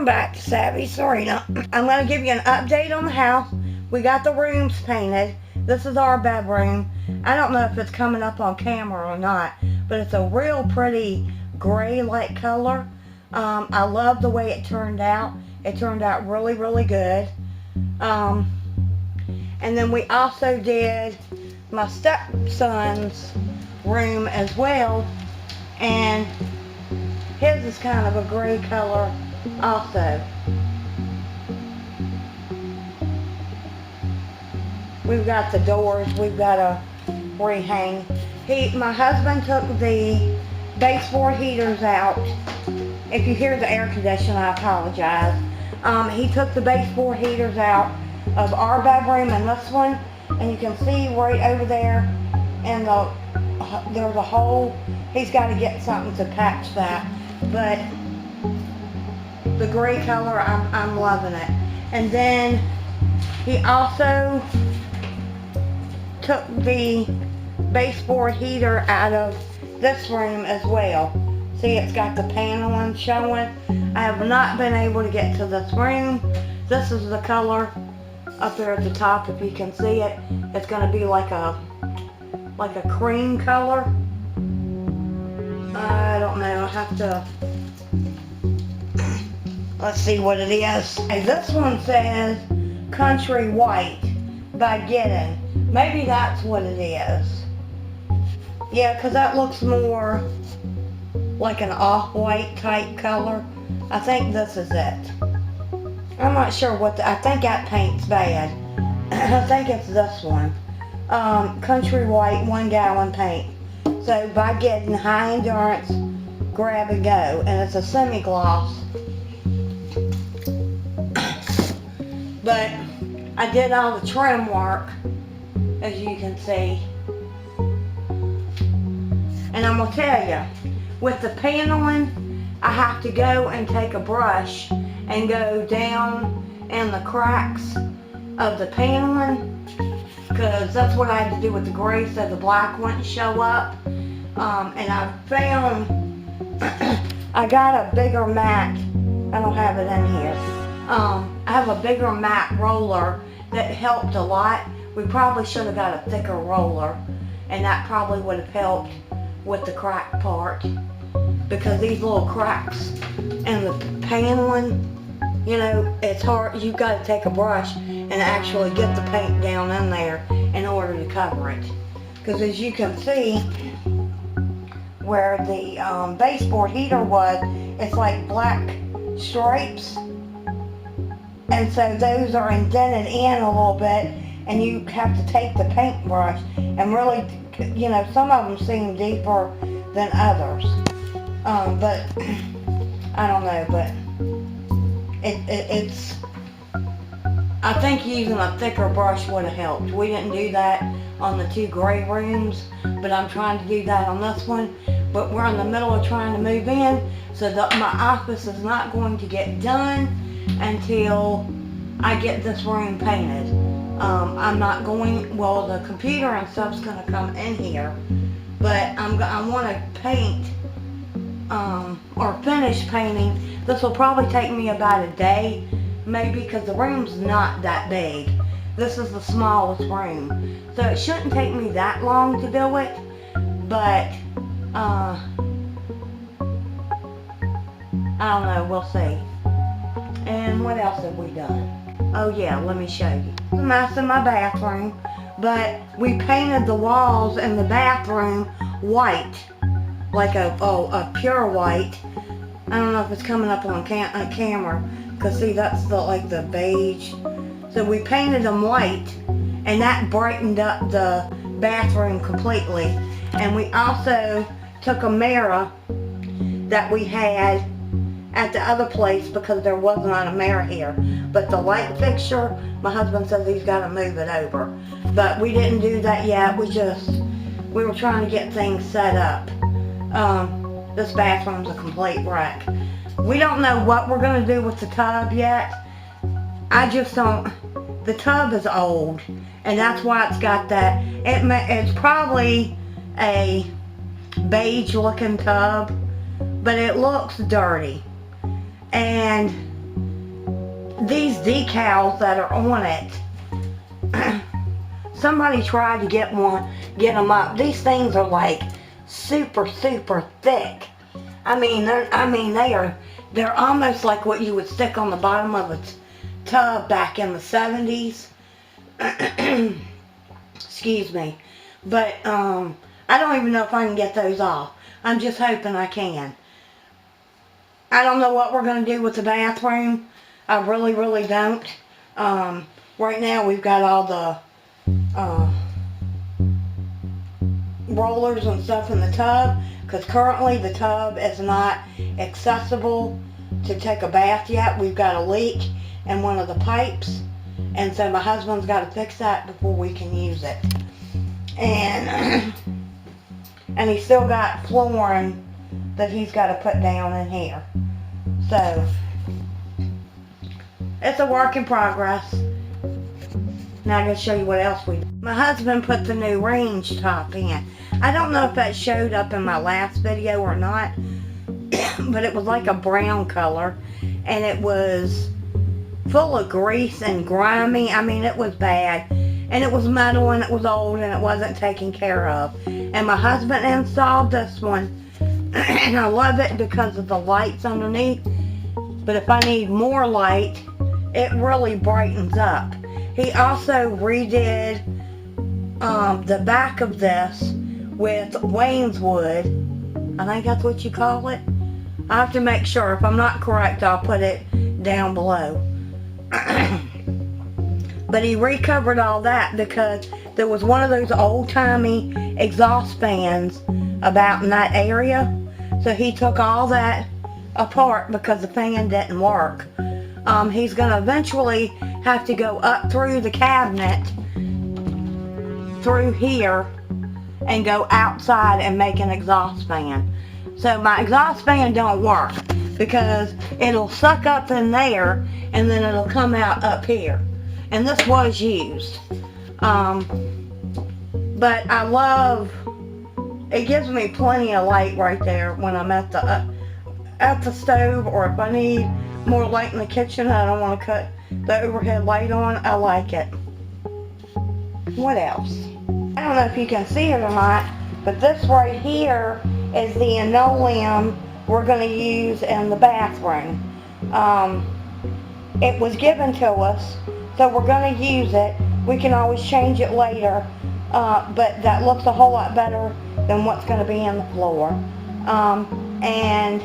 Welcome back to Savvy Serena. I'm going to give you an update on the house. We got the rooms painted. This is our bedroom. I don't know if it's coming up on camera or not, but it's a real pretty gray-like color. I love the way it turned out. It turned out really, really good. And then we also did my stepson's room as well, and his is kind of a gray color also. We've got the doors, we've got to rehang. My husband took the baseboard heaters out. If you hear the air conditioner, I apologize. He took the baseboard heaters out of our bedroom and this one, and you can see right over there, and there's a hole. He's got to get something to patch that, but the gray color, I'm loving it. And then he also took the baseboard heater out of this room as well. See, it's got the paneling showing. I have not been able to get to this room. This is the color up there at the top, if you can see it. It's going to be like a cream color. I don't know, I have to, let's see what it is. Okay, this one says Country White by Gidding. Maybe that's what it is. Yeah, because that looks more like an off-white type color. I think this is it. I'm not sure what I think that paint's bad. I think it's this one. Country White 1 gallon paint. So by Gidding, high endurance, grab and go. And it's a semi-gloss. But I did all the trim work, as you can see. And I'm going to tell you, with the paneling, I have to go and take a brush and go down in the cracks of the paneling, because that's what I had to do with the gray so the black wouldn't show up. And I found I got a bigger mat. I don't have it in here. I have a bigger mat roller that helped a lot. We probably should have got a thicker roller, and that probably would have helped with the crack part, because these little cracks in the paneling, you know, it's hard. You've got to take a brush and actually get the paint down in there in order to cover it. Because as you can see, where the baseboard heater was, it's like black stripes. And so those are indented in a little bit, and you have to take the paintbrush and really, you know, some of them seem deeper than others. But I don't know, but it's, I think using a thicker brush would have helped. We didn't do that on the 2 gray rooms, but I'm trying to do that on this one. But we're in the middle of trying to move in, so that my office is not going to get done until I get this room painted. I'm not going, well, the computer and stuff's going to come in here, but I want to paint, or finish painting. This will probably take me about a day, maybe, because the room's not that big. This is the smallest room, so it shouldn't take me that long to do it, but I don't know, we'll see. And what else have we done? Oh yeah, let me show you. It's a mess in my bathroom, but we painted the walls in the bathroom white, like a pure white. I don't know if it's coming up on camera, because see, that's the beige. So we painted them white, and that brightened up the bathroom completely. And we also took a mirror that we had at the other place, because there was not a mirror here. But the light fixture, my husband says he's got to move it over. But we didn't do that yet. We were trying to get things set up. This bathroom's a complete wreck. We don't know what we're going to do with the tub yet. I just don't, the tub is old, and that's why it's got that. It's probably a beige looking tub, but it looks dirty. And these decals that are on it, somebody tried to get them up. These things are like super thick. They're almost like what you would stick on the bottom of a tub back in the 70s. Excuse me. But I don't even know if I can get those off. I'm just hoping I can. I don't know what we're going to do with the bathroom. I really don't. Right now we've got all the rollers and stuff in the tub, because currently the tub is not accessible to take a bath yet. We've got a leak in one of the pipes, and so my husband's got to fix that before we can use it. And he's still got flooring that he's got to put down in here. So it's a work in progress. Now I'm going to show you what else we did. My husband put the new range top in. I don't know if that showed up in my last video or not, but it was like a brown color, and it was full of grease and grimy. I mean, it was bad, and it was metal, and it was old, and it wasn't taken care of. And my husband installed this one, and I love it because of the lights underneath, but if I need more light, it really brightens up. He also redid the back of this with Wayne's wood. I think that's what you call it. I have to make sure. If I'm not correct, I'll put it down below. But he recovered all that because there was one of those old-timey exhaust fans about in that area. So he took all that apart because the fan didn't work. He's going to eventually have to go up through the cabinet through here and go outside and make an exhaust fan. So my exhaust fan don't work because it'll suck up in there and then it'll come out up here. And this was used. But I love, it gives me plenty of light right there when I'm at the stove, or if I need more light in the kitchen, I don't want to cut the overhead light on. I like it. What else? I don't know if you can see it or not, but this right here is the linoleum we're going to use in the bathroom. It was given to us, so we're going to use it. We can always change it later, but that looks a whole lot better than what's going to be in the floor. And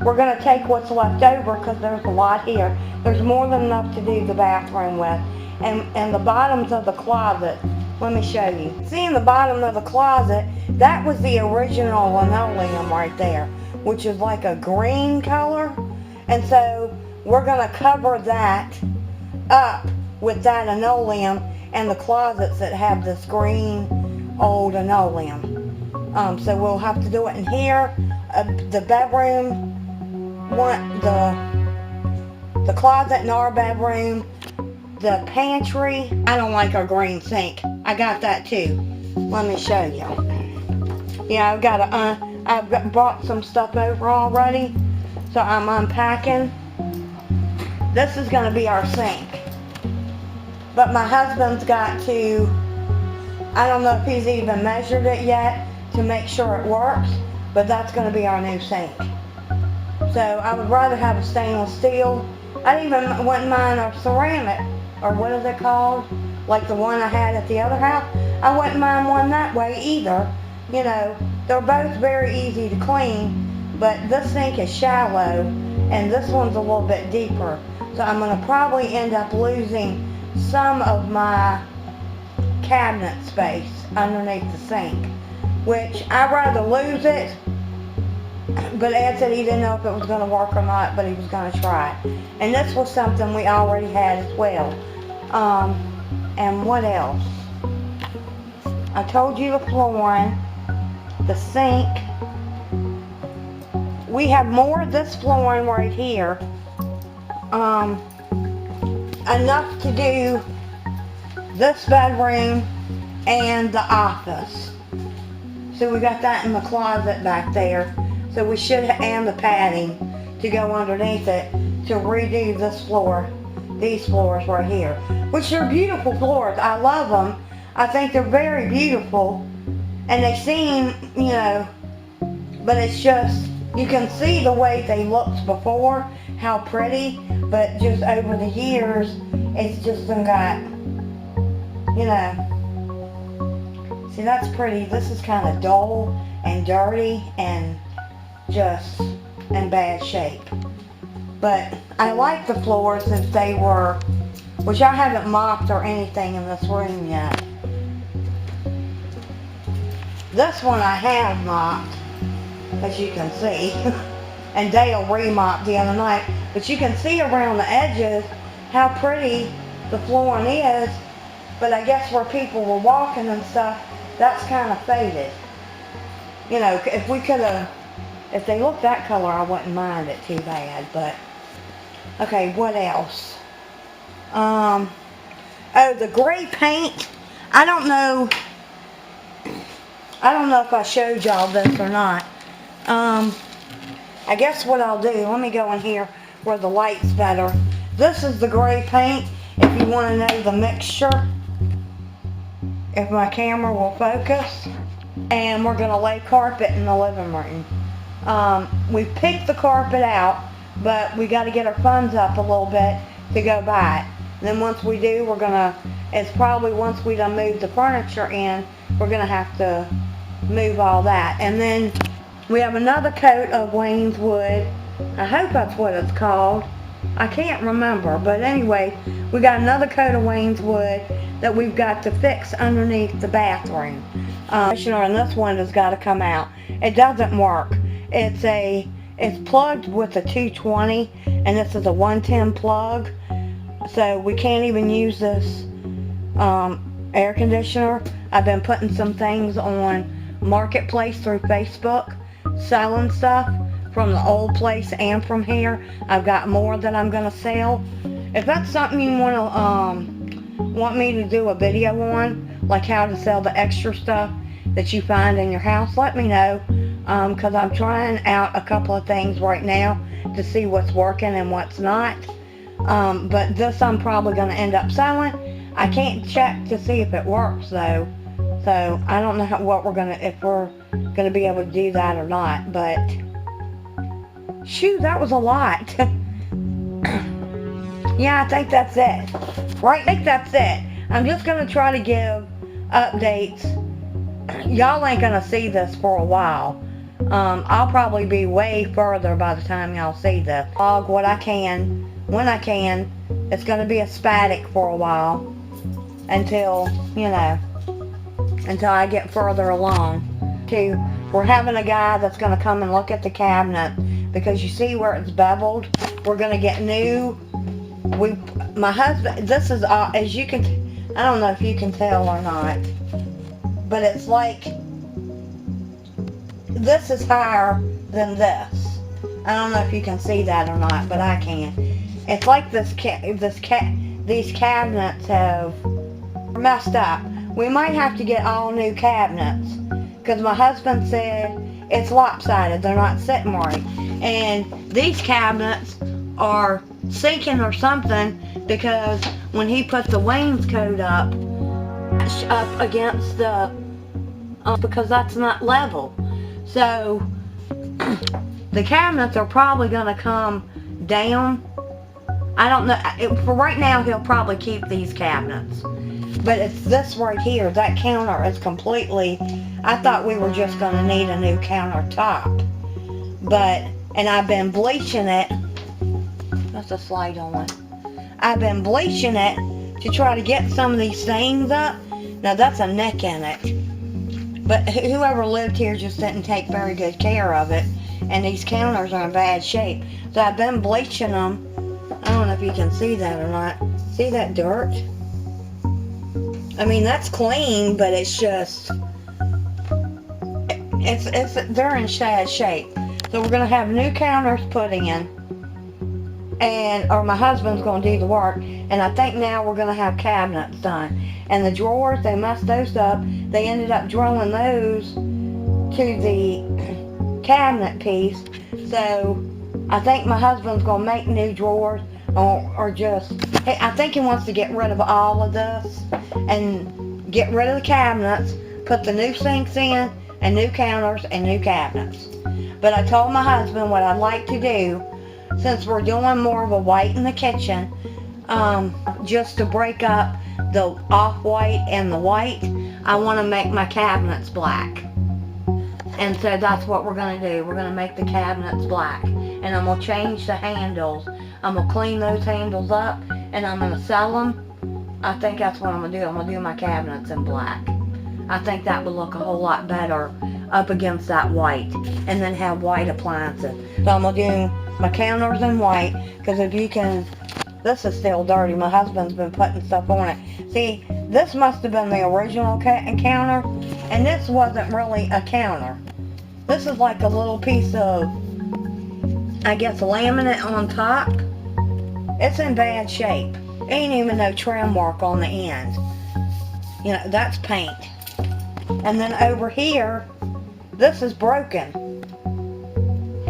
we're going to take what's left over because there's a lot here. There's more than enough to do the bathroom with. And the bottoms of the closet, let me show you. See, in the bottom of the closet, that was the original linoleum right there, which is like a green color. And so we're going to cover that up with that linoleum and the closets that have this green old linoleum. So we'll have to do it in here, the bedroom, the closet in our bedroom, the pantry. I don't like our green sink. I got that too. Let me show you. Yeah, I've brought some stuff over already, so I'm unpacking. This is going to be our sink. But my husband's got to, I don't know if he's even measured it yet to make sure it works, but that's going to be our new sink. So I would rather have a stainless steel. I even wouldn't mind a ceramic, or what is it called? Like the one I had at the other house. I wouldn't mind one that way either. You know, they're both very easy to clean, but this sink is shallow and this one's a little bit deeper. So I'm going to probably end up losing some of my cabinet space underneath the sink, which I'd rather lose it. But Ed said he didn't know if it was going to work or not, but he was going to try it. And this was something we already had as well. And what else? I told you the flooring, the sink. We have more of this flooring right here. Enough to do this bedroom and the office. So we got that in the closet back there. So we should, and the padding to go underneath it. to redo this floor, these floors right here, which are beautiful floors. I love them. I think they're very beautiful, and they seem, you know, but it's just, you can see the way they looked before, how pretty, but just over the years, it's just done got, you know, see, that's pretty. This is kind of dull and dirty and just in bad shape. But I like the floors if they were, which I haven't mopped or anything in this room yet. This one I have mopped, as you can see. And Dale remopped the other night. But you can see around the edges how pretty the flooring is. But I guess where people were walking and stuff, that's kind of faded. You know, if we could have, if they looked that color, I wouldn't mind it too bad. But, okay, what else? Oh, the gray paint. I don't know if I showed y'all this or not. I guess what I'll do, let me go in here where the light's better. This is the gray paint, if you want to know the mixture. If my camera will focus. And we're going to lay carpet in the living room. We picked the carpet out, but we got to get our funds up a little bit to go buy it. And then once we do, we're going to, it's probably once we done move the furniture in, we're going to have to move all that. And then we have another coat of Wayne's Wood. I hope that's what it's called. I can't remember, but anyway, we got another coat of Wayne's Wood that we've got to fix underneath the bathroom. And this one has got to come out. It doesn't work. It's plugged with a 220, and this is a 110 plug, so we can't even use this air conditioner. I've been putting some things on Marketplace through Facebook, selling stuff from the old place and from here. I've got more that I'm gonna sell. If that's something you want me to do a video on, like how to sell the extra stuff that you find in your house, let me know, because I'm trying out a couple of things right now to see what's working and what's not. But this I'm probably gonna end up selling. I can't check to see if it works though, so I don't know if we're gonna be able to do that or not. But shoot, that was a lot. Yeah, I think that's it. Right, I think that's it. I'm just gonna try to give updates. Y'all ain't gonna see this for a while. I'll probably be way further by the time y'all see this. Vlog what I can, when I can. It's gonna be a static for a while until, you know, until I get further along. We're having a guy that's gonna come and look at the cabinet, because you see where it's beveled. We're gonna get new. My husband, this is, as you can, I don't know if you can tell or not, but it's like, this is higher than this. I don't know if you can see that or not, but I can. It's like these cabinets have messed up. We might have to get all new cabinets, because my husband said it's lopsided. They're not sitting right. And these cabinets are sinking or something, because when he put the wainscot up against the, because that's not level. So the cabinets are probably going to come down. I don't know. For right now, he'll probably keep these cabinets. But it's this right here. That counter is completely, I thought we were just going to need a new countertop. But, and I've been bleaching it. That's a slide on it. I've been bleaching it to try to get some of these stains up. Now that's a neck in it. But whoever lived here just didn't take very good care of it. And these counters are in bad shape. So I've been bleaching them. I don't know if you can see that or not. See that dirt? I mean, that's clean, but it's just, they're in bad shape. So we're gonna have new counters put in, or my husband's gonna do the work, and I think now we're gonna have cabinets done. And the drawers, they messed those up. They ended up drilling those to the cabinet piece. So I think my husband's gonna make new drawers, or just, I think he wants to get rid of all of this and get rid of the cabinets, put the new sinks in, and new counters and new cabinets. But I told my husband what I'd like to do, since we're doing more of a white in the kitchen, just to break up the off-white and the white, I want to make my cabinets black. And so that's what we're going to do. We're going to make the cabinets black. And I'm going to change the handles. I'm going to clean those handles up, and I'm going to sell them. I think that's what I'm going to do. I'm going to do my cabinets in black. I think that would look a whole lot better up against that white, and then have white appliances. So I'm going to do my counters in white, because if you can, this is still dirty. My husband's been putting stuff on it. See, this must have been the original counter, and this wasn't really a counter. This is like a little piece of, I guess, laminate on top. It's in bad shape. Ain't even no trim work on the end. You know, that's paint. And then over here, this is broken.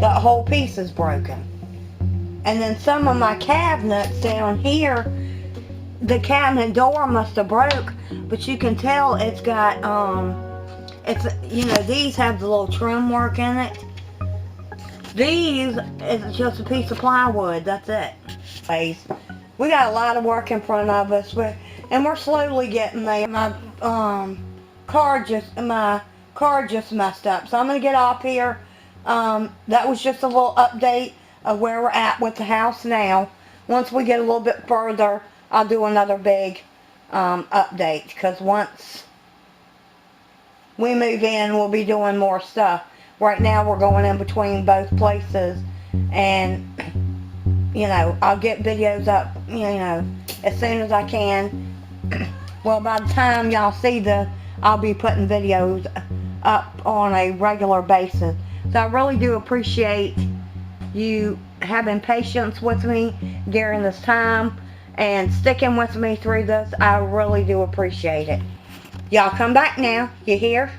That whole piece is broken. And then some of my cabinets down here, the cabinet door must have broke, but you can tell it's got, it's, you know, these have the little trim work in it. These is just a piece of plywood, that's it. We got a lot of work in front of us, and we're slowly getting there. My car just messed up, so I'm gonna get off here. That was just a little update of where we're at with the house now. Once we get a little bit further, I'll do another big update, because once we move in, we'll be doing more stuff. Right now we're going in between both places, and you know, I'll get videos up, you know, as soon as I can. Well, by the time y'all see this, I'll be putting videos up on a regular basis. So I really do appreciate you having patience with me during this time and sticking with me through this. I really do appreciate it. Y'all come back now. You hear?